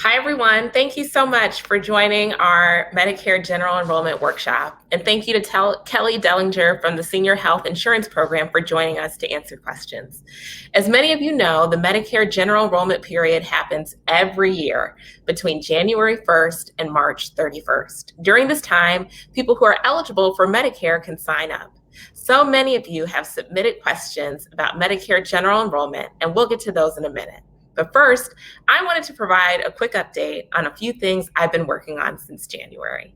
Hi, everyone. Thank you so much for joining our Medicare General Enrollment Workshop. And thank you to Kelly Dellinger from the Senior Health Insurance Program for joining us to answer questions. As many of you know, the Medicare General Enrollment period happens every year between January 1st and March 31st. During this time, people who are eligible for Medicare can sign up. So many of you have submitted questions about Medicare General Enrollment, and we'll get to those in a minute. But first, I wanted to provide a quick update on a few things I've been working on since January.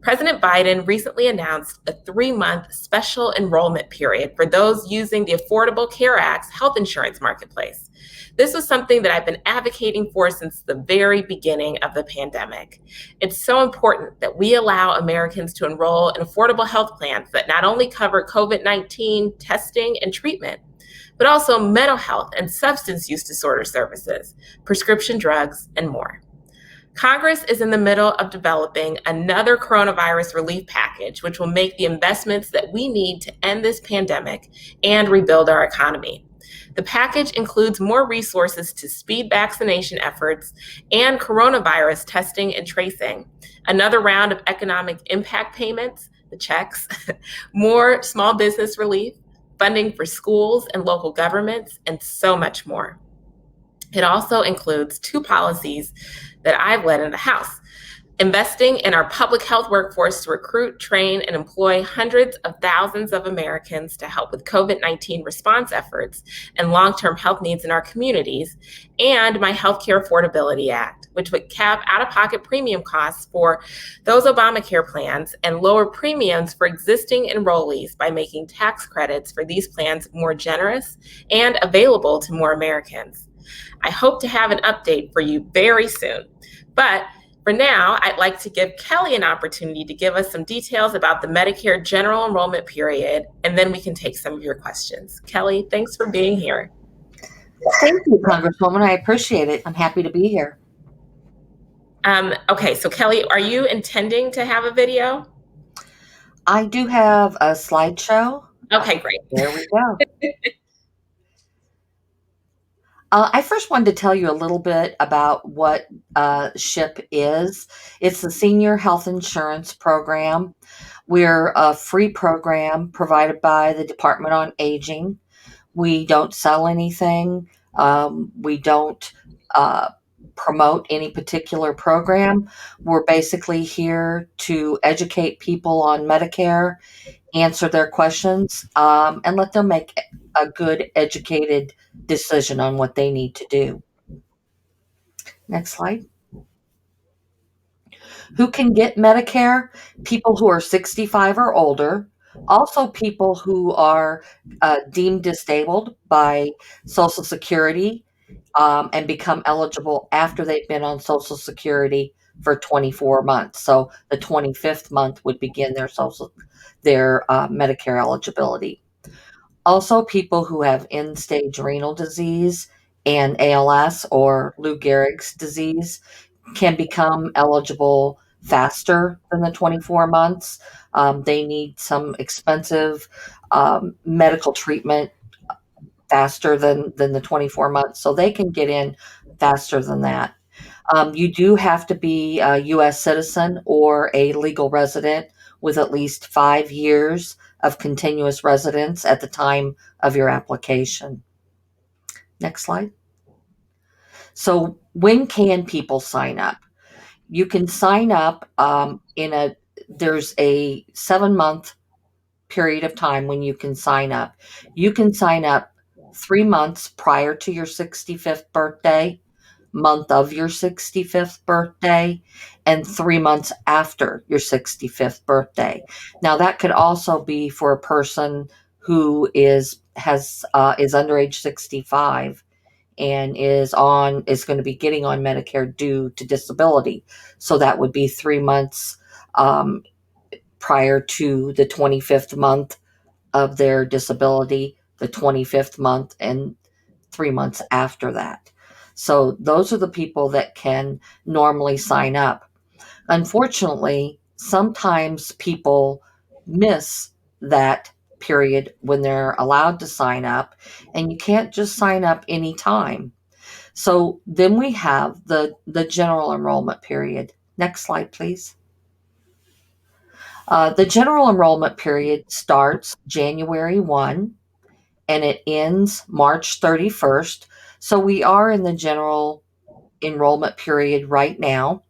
President Biden recently announced a 3-month special enrollment period for those using the Affordable Care Act's health insurance marketplace. This was something that I've been advocating for since the very beginning of the pandemic. It's so important that we allow Americans to enroll in affordable health plans that not only cover COVID-19 testing and treatment, but also mental health and substance use disorder services, prescription drugs, and more. Congress is in the middle of developing another coronavirus relief package, which will make the investments that we need to end this pandemic and rebuild our economy. The package includes more resources to speed vaccination efforts and coronavirus testing and tracing, another round of economic impact payments, the checks, more small business relief, funding for schools and local governments, and so much more. It also includes 2 policies that I've led in the House: investing in our public health workforce to recruit, train, and employ hundreds of thousands of Americans to help with COVID-19 response efforts and long-term health needs in our communities, and my Healthcare Affordability Act, which would cap out-of-pocket premium costs for those Obamacare plans and lower premiums for existing enrollees by making tax credits for these plans more generous and available to more Americans. I hope to have an update for you very soon. But for now, I'd like to give Kelly an opportunity to give us some details about the Medicare General Enrollment period, and then we can take some of your questions. Kelly, thanks for being here. Thank you, Congresswoman. I appreciate it. I'm happy to be here. Okay, so Kelly, are you intending to have a video? I do have a slideshow. Okay, great. There we go. I first wanted to tell you a little bit about what SHIP is. It's the Senior Health Insurance Program. We're a free program provided by the Department on Aging. We don't sell anything. We don't promote any particular program. We're basically here to educate people on Medicare, answer their questions, and let them make a good, educated decision on what they need to do. Next slide. Who can get Medicare? People who are 65 or older. Also, people who are deemed disabled by Social Security and become eligible after they've been on Social Security for 24 months. So the 25th month would begin their Medicare eligibility. Also, people who have end-stage renal disease and ALS or Lou Gehrig's disease can become eligible faster than the 24 months. They need some expensive medical treatment faster than the 24 months, so they can get in faster than that. You do have to be a U.S. citizen or a legal resident with at least 5 years of continuous residence at the time of your application. Next slide. So when can people sign up? You can sign up there's a 7-month period of time when you can sign up. You can sign up 3 months prior to your 65th birthday, month of your 65th birthday, and 3 months after your 65th birthday. Now that could also be for a person who is under age 65 and is going to be getting on Medicare due to disability. So that would be 3 months prior to the 25th month of their disability, the 25th month, and 3 months after that. So those are the people that can normally sign up. Unfortunately, sometimes people miss that period when they're allowed to sign up, and you can't just sign up anytime. So then we have the general enrollment period. Next slide, please. The general enrollment period starts January 1 and it ends March 31st. So we are in the general enrollment period right now.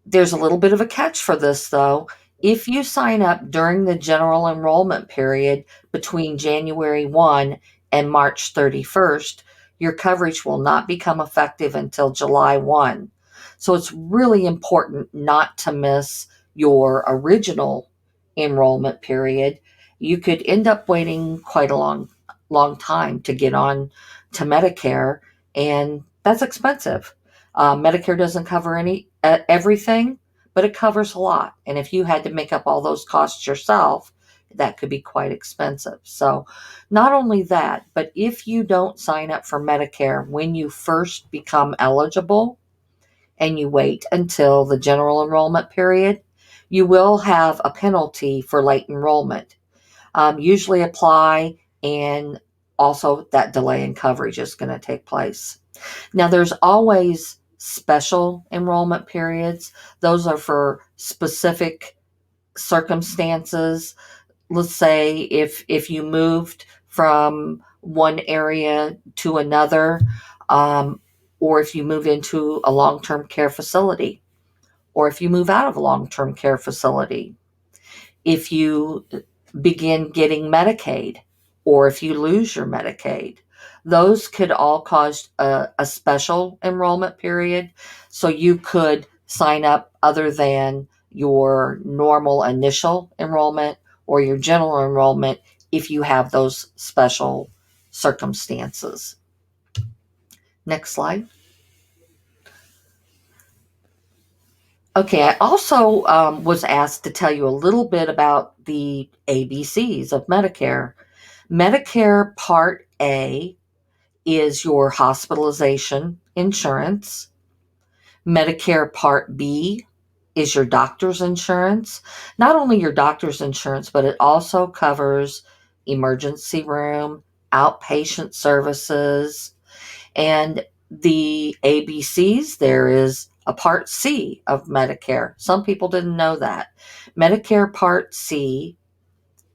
There's a little bit of a catch for this, though. If you sign up during the general enrollment period between January 1 and March 31st, your coverage will not become effective until July 1. So it's really important not to miss your original enrollment period. You could end up waiting quite a long time to get on to Medicare, and that's expensive. Medicare doesn't cover everything, but it covers a lot. And if you had to make up all those costs yourself, that could be quite expensive. So, not only that, but if you don't sign up for Medicare when you first become eligible and you wait until the general enrollment period, you will have a penalty for late enrollment. Usually apply, and also that delay in coverage is going to take place. Now, there's always special enrollment periods. Those are for specific circumstances. Let's say if you moved from one area to another, or if you move into a long-term care facility, or if you move out of a long-term care facility, if you begin getting Medicaid, or if you lose your Medicaid. Those could all cause a special enrollment period. So you could sign up other than your normal initial enrollment or your general enrollment if you have those special circumstances. Next slide. Okay, I also was asked to tell you a little bit about the ABCs of Medicare. Medicare Part A is your hospitalization insurance. Medicare Part B is your doctor's insurance. Not only your doctor's insurance, but it also covers emergency room, outpatient services, and the ABCs. There is a Part C of Medicare. Some people didn't know that. Medicare Part C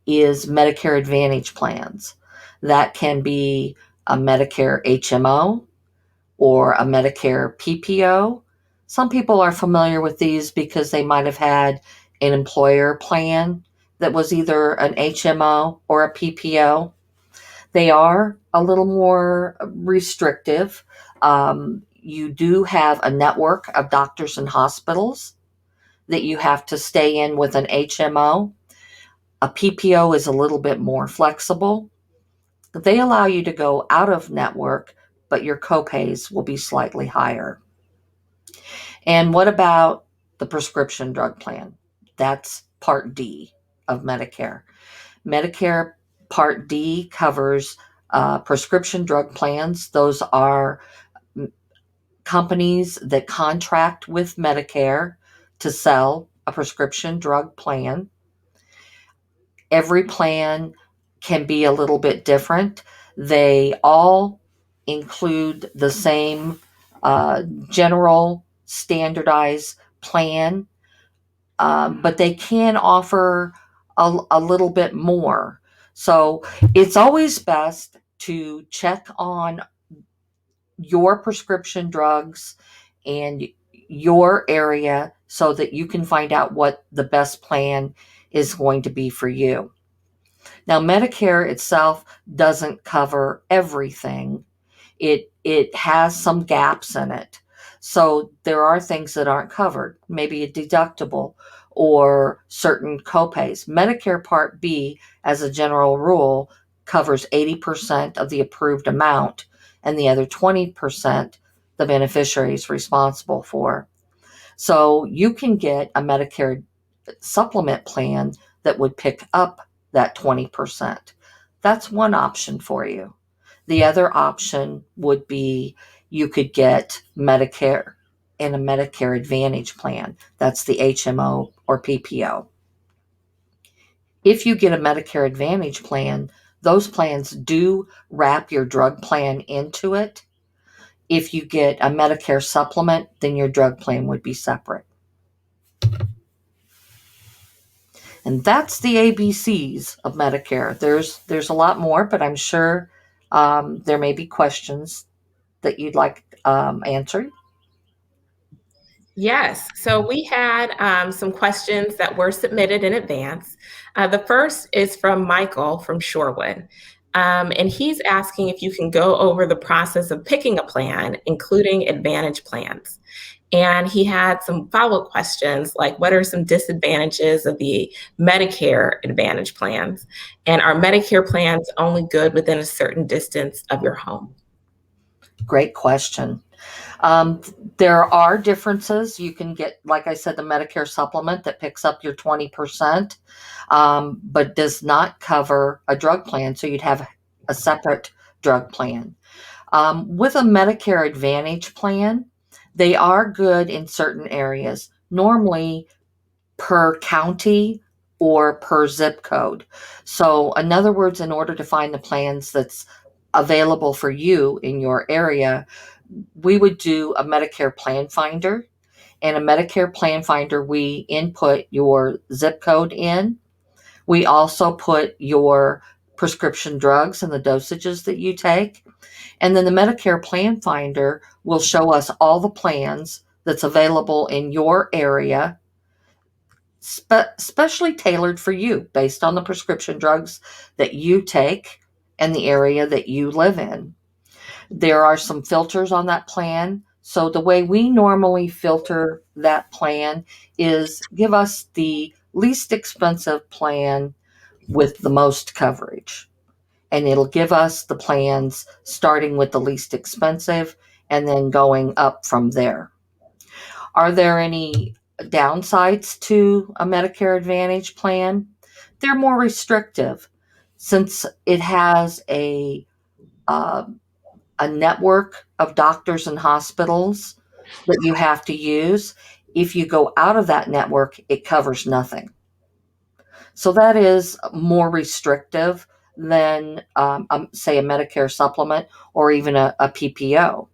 is Medicare Advantage plans. That can be a Medicare HMO or a Medicare PPO. Some people are familiar with these because they might have had an employer plan that was either an HMO or a PPO. They are a little more restrictive. You do have a network of doctors and hospitals that you have to stay in with an HMO. A PPO is a little bit more flexible. They allow you to go out of network, but your copays will be slightly higher. And what about the prescription drug plan? That's Part D of Medicare. Medicare Part D covers prescription drug plans. Those are companies that contract with Medicare to sell a prescription drug plan. Every plan can be a little bit different. They all include the same general standardized plan, but they can offer a little bit more. So it's always best to check on your prescription drugs and your area so that you can find out what the best plan is going to be for you. Now, Medicare itself doesn't cover everything. It has some gaps in it. So there are things that aren't covered, maybe a deductible or certain copays. Medicare Part B, as a general rule, covers 80% of the approved amount, and the other 20% the beneficiary is responsible for. So you can get a Medicare supplement plan that would pick up that 20%. That's one option for you. The other option would be you could get Medicare and a Medicare Advantage plan. That's the HMO or PPO. If you get a Medicare Advantage plan, those plans do wrap your drug plan into it. If you get a Medicare supplement, then your drug plan would be separate. And that's the ABCs of Medicare. There's a lot more, but I'm sure there may be questions that you'd like answered. Yes, so we had some questions that were submitted in advance. The first is from Michael from Shorewood. And he's asking if you can go over the process of picking a plan, including Advantage plans. And he had some follow-up questions like, what are some disadvantages of the Medicare Advantage plans? And are Medicare plans only good within a certain distance of your home? Great question. Um, there are differences. You can get, like I said, the Medicare supplement that picks up your 20%, but does not cover a drug plan. So you'd have a separate drug plan. With a Medicare Advantage plan, they are good in certain areas, normally per county or per zip code. So, in other words, in order to find the plans that's available for you in your area, we would do a Medicare plan finder. And a Medicare plan finder, we input your zip code in. We also put your prescription drugs and the dosages that you take. And then the Medicare plan finder will show us all the plans that's available in your area, specially tailored for you based on the prescription drugs that you take and the area that you live in. There are some filters on that plan. So the way we normally filter that plan is give us the least expensive plan with the most coverage. And it'll give us the plans starting with the least expensive and then going up from there. Are there any downsides to a Medicare Advantage plan? They're more restrictive since it has uh, a network of doctors and hospitals that you have to use. If you go out of that network, it covers nothing. So that is more restrictive than, say, a Medicare supplement or even a PPO.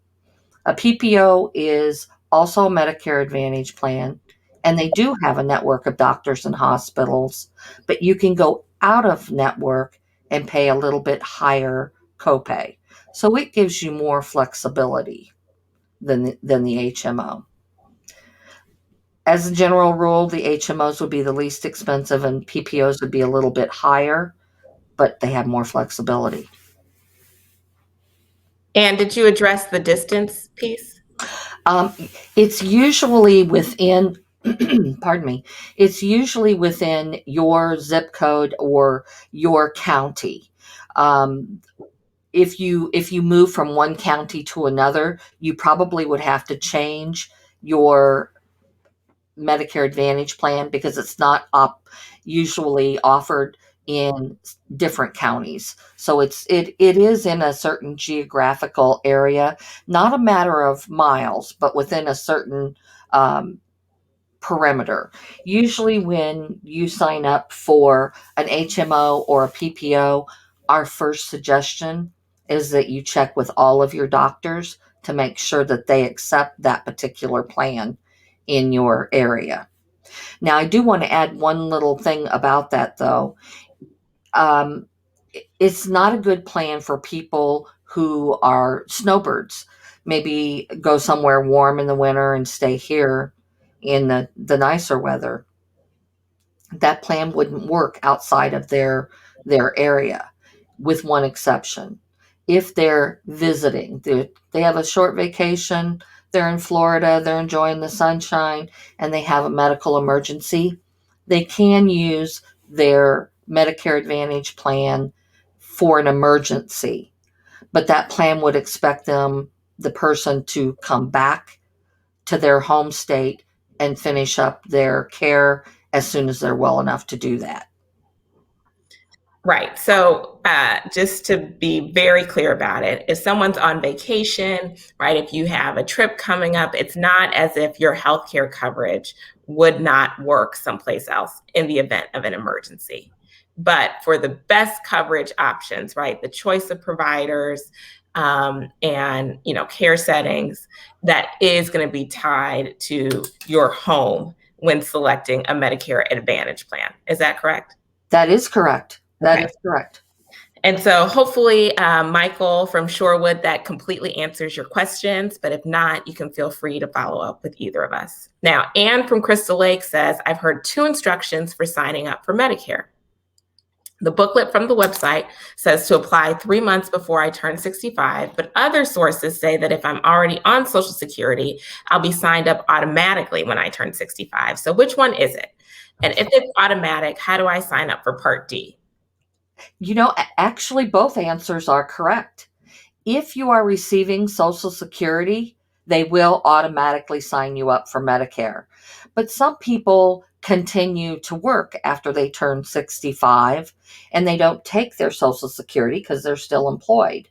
A PPO is also a Medicare Advantage plan, and they do have a network of doctors and hospitals, but you can go out of network and pay a little bit higher copay. So it gives you more flexibility than the HMO. As a general rule, the HMOs would be the least expensive and PPOs would be a little bit higher, but they have more flexibility. And did you address the distance piece? It's usually within, pardon me, it's usually within your zip code or your county. Um, if you move from one county to another, you probably would have to change your Medicare Advantage plan because it's not usually offered in different counties. So it is in a certain geographical area, not a matter of miles, but within a certain um, perimeter. Usually, when you sign up for an HMO or a PPO, our first suggestion is that you check with all of your doctors to make sure that they accept that particular plan in your area. Now, I do want to add one little thing about that, though. Um, it's not a good plan for people who are snowbirds. Maybe go somewhere warm in the winter and stay here in the nicer weather. That plan wouldn't work outside of their area, with one exception. If they're visiting, they have a short vacation, they're in Florida, they're enjoying the sunshine, and they have a medical emergency, they can use their Medicare Advantage plan for an emergency. But that plan would expect the person to come back to their home state and finish up their care as soon as they're well enough to do that. Right. So, just to be very clear about it, if someone's on vacation, right, if you have a trip coming up, it's not as if your healthcare coverage would not work someplace else in the event of an emergency. But for the best coverage options, right, the choice of providers, and care settings that is going to be tied to your home when selecting a Medicare Advantage plan. Is that correct? That is correct. That Okay. is correct. And so hopefully, Michael from Shorewood, that completely answers your questions. But if not, you can feel free to follow up with either of us. Now, Anne from Crystal Lake says, I've heard 2 instructions for signing up for Medicare. The booklet from the website says to apply 3 months before I turn 65, but other sources say that if I'm already on Social Security, I'll be signed up automatically when I turn 65. So which one is it? And if it's automatic, how do I sign up for Part D? Actually, both answers are correct. If you are receiving Social Security, they will automatically sign you up for Medicare. But some people continue to work after they turn 65 and they don't take their Social Security because they're still employed.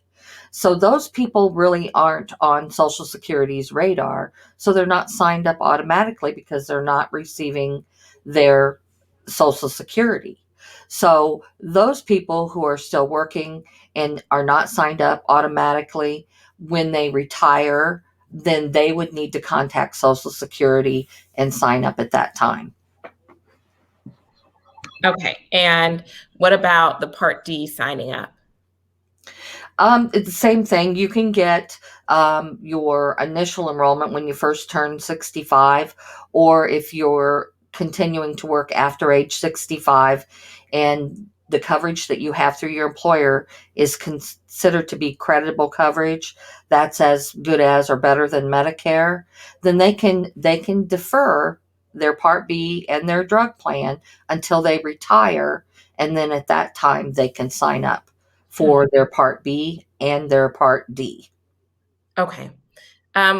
So those people really aren't on Social Security's radar. So they're not signed up automatically because they're not receiving their Social Security. So those people who are still working and are not signed up automatically, when they retire, then they would need to contact Social Security and sign up at that time. Okay. And what about the Part D signing up? It's the same thing. You can get your initial enrollment when you first turn 65, or if you're continuing to work after age 65 and the coverage that you have through your employer is considered to be creditable coverage, that's as good as or better than Medicare, then they can defer their Part B and their drug plan until they retire, and then at that time they can sign up for their Part B and their Part D. Okay.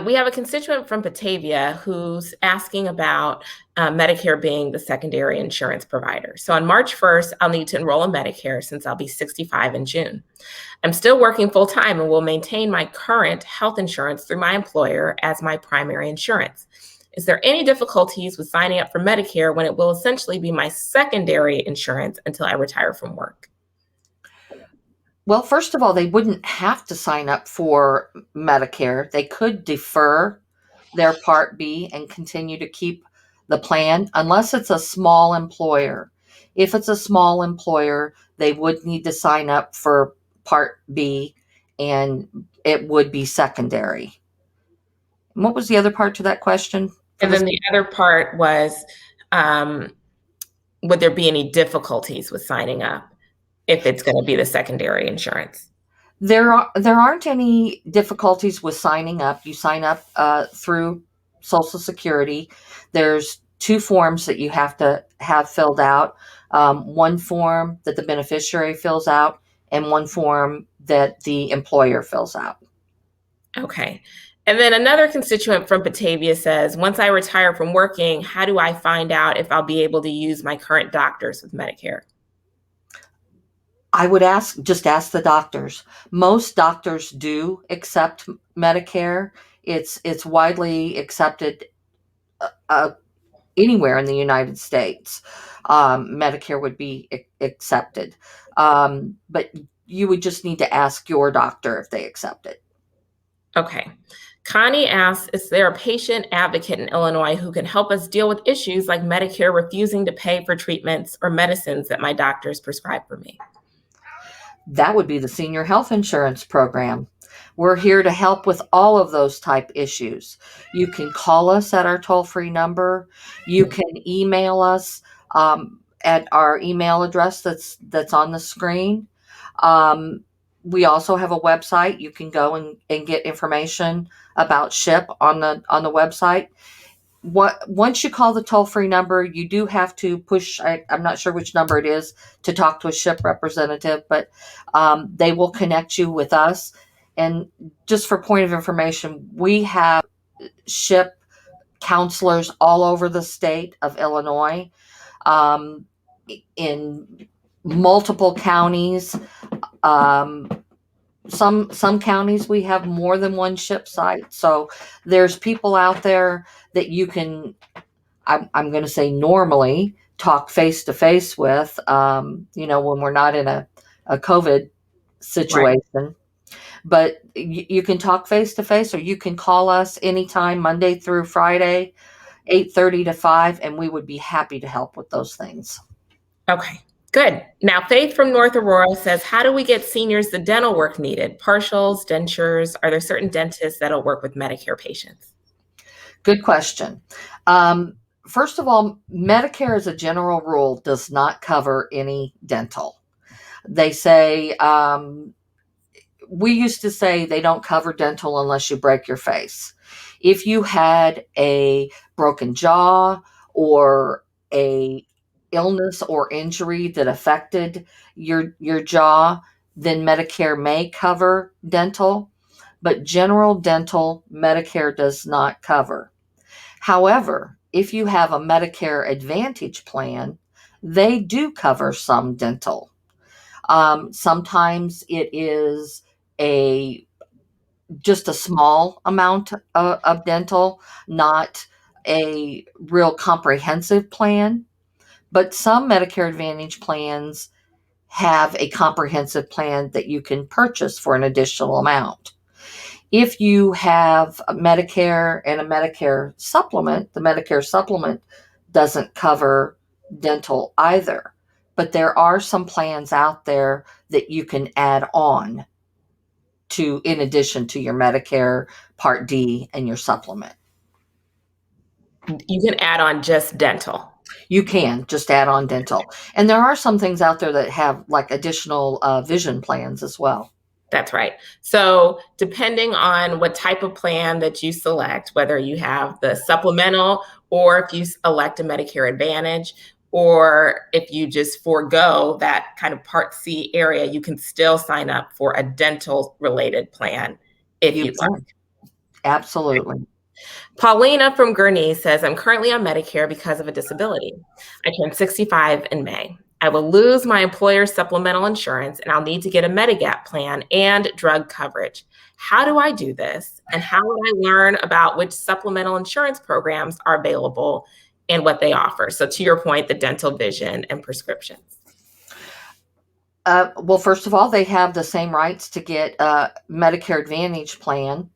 We have a constituent from Batavia who's asking about Medicare being the secondary insurance provider. So on March 1st, I'll need to enroll in Medicare since I'll be 65 in June. I'm still working full time and will maintain my current health insurance through my employer as my primary insurance. Is there any difficulties with signing up for Medicare when it will essentially be my secondary insurance until I retire from work? Well, first of all, they wouldn't have to sign up for Medicare. They could defer their Part B and continue to keep the plan unless it's a small employer. If it's a small employer, they would need to sign up for Part B and it would be secondary. And what was the other part to that question? For And this? then the other part was, um, would there be any difficulties with signing up if it's going to be the secondary insurance? There aren't any difficulties with signing up. You sign up through Social Security. There's 2 forms that you have to have filled out. One form that the beneficiary fills out, and one form that the employer fills out. Okay. And then another constituent from Batavia says, once I retire from working, how do I find out if I'll be able to use my current doctors with Medicare? I would just ask the doctors. Most doctors do accept Medicare. It's widely accepted uh, anywhere in the United States. Medicare would be accepted. But you would just need to ask your doctor if they accept it. Okay. Connie asks, is there a patient advocate in Illinois who can help us deal with issues like Medicare refusing to pay for treatments or medicines that my doctors prescribe for me? That would be the senior health insurance program. We're here to help with all of those type issues. You can call us at our toll-free number. You can email us at our email address that's on the screen. We also have a website. You can go and get information about SHIP on the website. Once you call the toll-free number, you do have to push, I'm not sure which number it is, to talk to a SHIP representative, but they will connect you with us. And just for point of information, we have SHIP counselors all over the state of Illinois, um, in multiple counties. Um, some counties we have more than one SHIP site, so there's people out there that you can, I'm going to say, normally talk face to face with, when we're not in a COVID Right. situation. But you can talk face to face, or you can call us anytime, Monday through Friday, 8:30 to 5, and we would be happy to help with those things. Okay, good. Now, Faith from North Aurora says, how do we get seniors the dental work needed? Partials, dentures? Are there certain dentists that'll work with Medicare patients? Good question. First of all, Medicare, as a general rule, does not cover any dental. They say, we used to say they don't cover dental unless you break your face. If you had a broken jaw or a illness or injury that affected your jaw, then Medicare may cover dental, but general dental Medicare does not cover. However, if you have a Medicare Advantage plan, they do cover some dental. Sometimes it is a just a small amount of dental, not a real comprehensive plan. But some Medicare Advantage plans have a comprehensive plan that you can purchase for an additional amount. If you have a Medicare and a Medicare supplement, the Medicare supplement doesn't cover dental either. But there are some plans out there that you can add on to, in addition to your Medicare Part D and your supplement. You can add on just dental. You can just add on dental. And there are some things out there that have like additional vision plans as well. That's right. So depending on what type of plan that you select, whether you have the supplemental or if you elect a Medicare Advantage, or if you just forego that kind of Part C area, you can still sign up for a dental related plan if You you'd can. like. Absolutely. Paulina from Gurnee says, I'm currently on Medicare because of a disability. I turned 65 in May. I will lose my employer's supplemental insurance and I'll need to get a Medigap plan and drug coverage. How do I do this? And how would I learn about which supplemental insurance programs are available and what they offer? So to your point, the dental, vision, and prescriptions. Well, first of all, they have the same rights to get a Medicare Advantage plan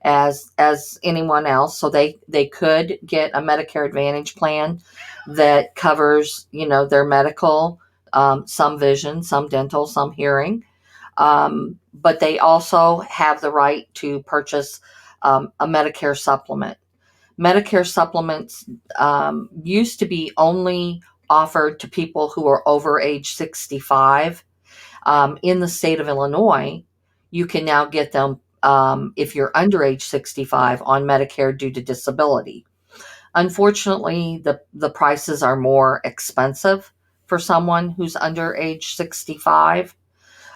as anyone else. So they could get a Medicare Advantage plan that covers, their medical, some vision, some dental, some hearing. But they also have the right to purchase a Medicare supplement. Medicare supplements used to be only offered to people who are over age 65. In the state of Illinois, you can now get them if you're under age 65 on Medicare due to disability. Unfortunately, the prices are more expensive for someone who's under age 65.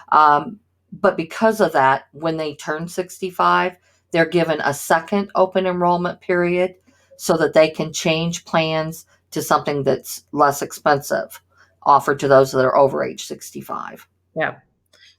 But because of that, when they turn 65, they're given a second open enrollment period so that they can change plans to something that's less expensive, offered to those that are over age 65. Yeah.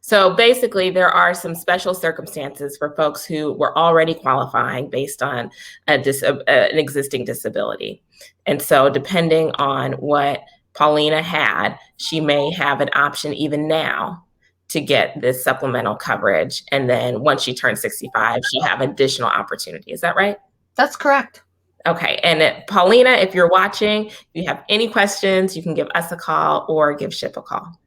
So basically, there are some special circumstances for folks who were already qualifying based on an existing disability. And so depending on what Paulina had, she may have an option even now to get this supplemental coverage. And then once she turns 65, she have additional opportunity. Is that right? That's correct. Okay. And Paulina, if you're watching, if you have any questions, you can give us a call or give SHIP a call.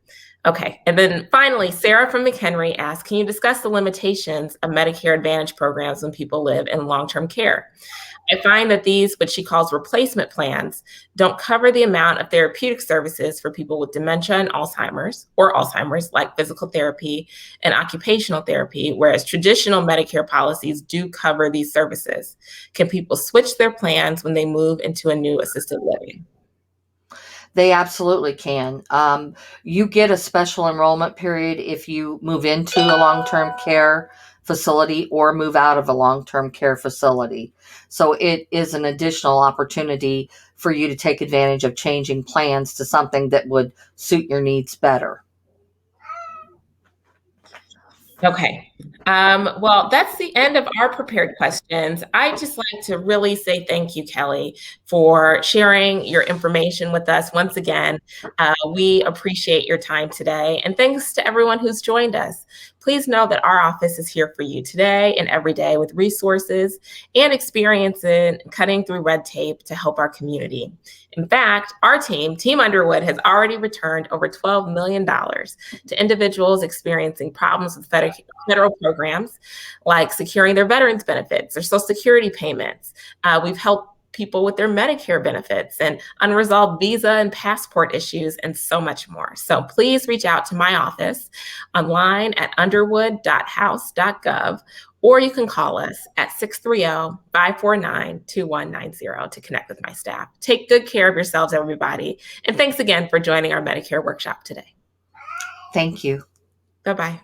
Okay. And then finally, Sarah from McHenry asked, can you discuss the limitations of Medicare Advantage programs when people live in long-term care? I find that these, what she calls replacement plans, don't cover the amount of therapeutic services for people with dementia and Alzheimer's, like physical therapy and occupational therapy, whereas traditional Medicare policies do cover these services. Can people switch their plans when they move into a new assisted living? They absolutely can. You get a special enrollment period if you move into a long-term care facility or move out of a long-term care facility. So it is an additional opportunity for you to take advantage of changing plans to something that would suit your needs better. Okay. Well, that's the end of our prepared questions. I'd just like to really say thank you, Kelly, for sharing your information with us once again. We appreciate your time today. And thanks to everyone who's joined us. please know that our office is here for you today and every day with resources and experience in cutting through red tape to help our community. In fact, our team, Team Underwood, has already returned over $12 million to individuals experiencing problems with federal programs like securing their veterans benefits or Social Security payments. We've helped people with their Medicare benefits and unresolved visa and passport issues, and so much more. So please reach out to my office online at underwood.house.gov, or you can call us at 630-549-2190 to connect with my staff. Take good care of yourselves, everybody. And thanks again for joining our Medicare workshop today. Thank you. Bye-bye.